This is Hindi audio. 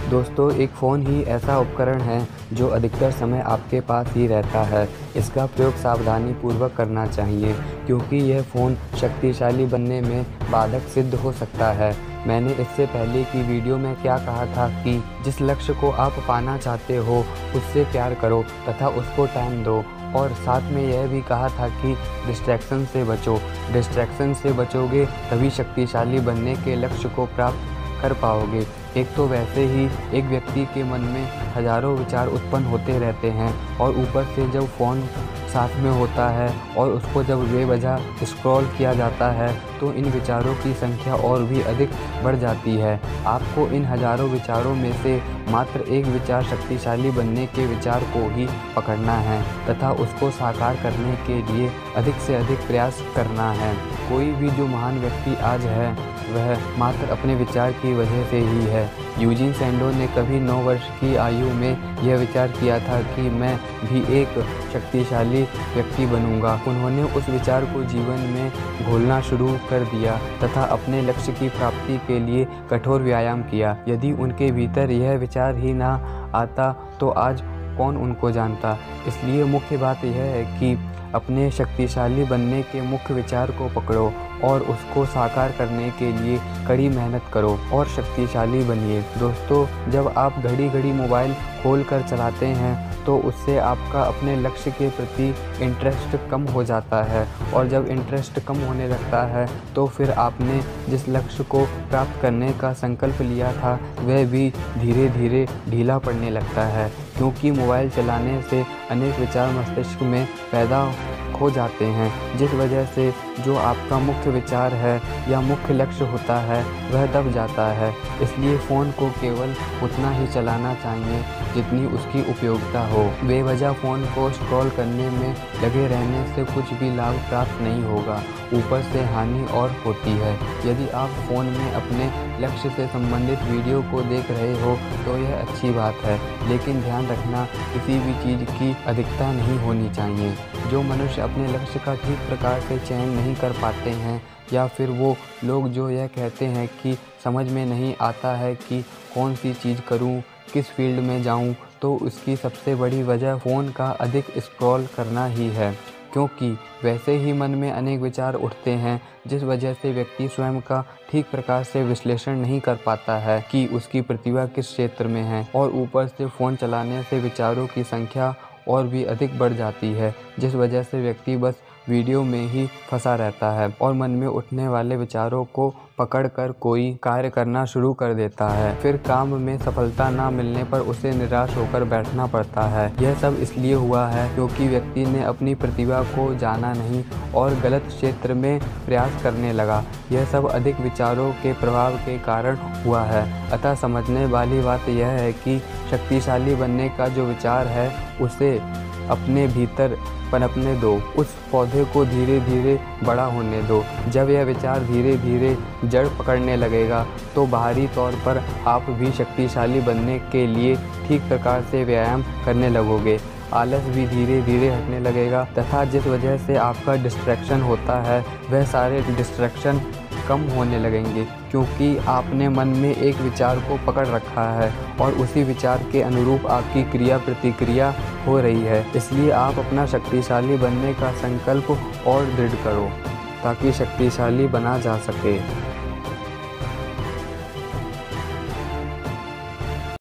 दोस्तों, एक फ़ोन ही ऐसा उपकरण है जो अधिकतर समय आपके पास ही रहता है। इसका प्रयोग सावधानीपूर्वक करना चाहिए क्योंकि यह फ़ोन शक्तिशाली बनने में बाधक सिद्ध हो सकता है। मैंने इससे पहले की वीडियो में क्या कहा था कि जिस लक्ष्य को आप पाना चाहते हो उससे प्यार करो तथा उसको टाइम दो, और साथ में यह भी कहा था कि डिस्ट्रैक्शन से बचो। डिस्ट्रैक्शन से बचोगे तभी शक्तिशाली बनने के लक्ष्य को प्राप्त कर पाओगे। एक तो वैसे ही एक व्यक्ति के मन में हज़ारों विचार उत्पन्न होते रहते हैं और ऊपर से जब फ़ोन साथ में होता है और उसको जब बेवजह स्क्रॉल किया जाता है तो इन विचारों की संख्या और भी अधिक बढ़ जाती है। आपको इन हज़ारों विचारों में से मात्र एक विचार शक्तिशाली बनने के विचार को ही पकड़ना है तथा उसको साकार करने के लिए अधिक से अधिक प्रयास करना है। कोई भी जो महान व्यक्ति आज है वह मात्र अपने विचार की वजह से ही है। यूजीन सैंडो ने कभी 9 वर्ष की आयु में यह विचार किया था कि मैं भी एक शक्तिशाली व्यक्ति बनूंगा। उन्होंने उस विचार को जीवन में घोलना शुरू कर दिया तथा अपने लक्ष्य की प्राप्ति के लिए कठोर व्यायाम किया। यदि उनके भीतर यह विचार ही ना आता तो आज कौन उनको जानता। इसलिए मुख्य बात यह है कि अपने शक्तिशाली बनने के मुख्य विचार को पकड़ो और उसको साकार करने के लिए कड़ी मेहनत करो और शक्तिशाली बनिए। दोस्तों, जब आप घड़ी घड़ी मोबाइल खोल कर चलाते हैं तो उससे आपका अपने लक्ष्य के प्रति इंटरेस्ट कम हो जाता है, और जब इंटरेस्ट कम होने लगता है तो फिर आपने जिस लक्ष्य को प्राप्त करने का संकल्प लिया था वह भी धीरे धीरे ढीला पड़ने लगता है, क्योंकि मोबाइल चलाने से अनेक विचार मस्तिष्क में पैदा हो जाते हैं, जिस वजह से जो आपका मुख्य विचार है या मुख्य लक्ष्य होता है वह दब जाता है। इसलिए फ़ोन को केवल उतना ही चलाना चाहिए जितनी उसकी उपयोगिता हो। बेवजह फ़ोन को स्क्रॉल करने में लगे रहने से कुछ भी लाभ प्राप्त नहीं होगा, ऊपर से हानि और होती है। यदि आप फ़ोन में अपने लक्ष्य से संबंधित वीडियो को देख रहे हो तो यह अच्छी बात है, लेकिन ध्यान रखना किसी भी चीज़ की अधिकता नहीं होनी चाहिए। जो मनुष्य अपने लक्ष्य का ठीक प्रकार से चयन नहीं कर पाते हैं, या फिर वो लोग जो यह कहते हैं कि समझ में नहीं आता है कि कौन सी चीज़ करूं, किस फील्ड में जाऊं, तो उसकी सबसे बड़ी वजह फ़ोन का अधिक स्क्रॉल करना ही है, क्योंकि वैसे ही मन में अनेक विचार उठते हैं जिस वजह से व्यक्ति स्वयं का ठीक प्रकार से विश्लेषण नहीं कर पाता है कि उसकी प्रतिभा किस क्षेत्र में है, और ऊपर से फ़ोन चलाने से विचारों की संख्या और भी अधिक बढ़ जाती है, जिस वजह से व्यक्ति बस वीडियो में ही फंसा रहता है और मन में उठने वाले विचारों को पकड़कर कोई कार्य करना शुरू कर देता है। फिर काम में सफलता ना मिलने पर उसे निराश होकर बैठना पड़ता है। यह सब इसलिए हुआ है क्योंकि व्यक्ति ने अपनी प्रतिभा को जाना नहीं और गलत क्षेत्र में प्रयास करने लगा। यह सब अधिक विचारों के प्रभाव के कारण हुआ है। अतः समझने वाली बात यह है कि शक्तिशाली बनने का जो विचार है उसे अपने भीतर पनपने दो, उस पौधे को धीरे धीरे बड़ा होने दो। जब यह विचार धीरे धीरे जड़ पकड़ने लगेगा तो बाहरी तौर पर आप भी शक्तिशाली बनने के लिए ठीक प्रकार से व्यायाम करने लगोगे। आलस भी धीरे धीरे हटने लगेगा तथा जिस वजह से आपका डिस्ट्रैक्शन होता है वह सारे डिस्ट्रैक्शन कम होने लगेंगे, क्योंकि आपने मन में एक विचार को पकड़ रखा है और उसी विचार के अनुरूप आपकी क्रिया प्रतिक्रिया हो रही है। इसलिए आप अपना शक्तिशाली बनने का संकल्प और दृढ़ करो ताकि शक्तिशाली बना जा सके।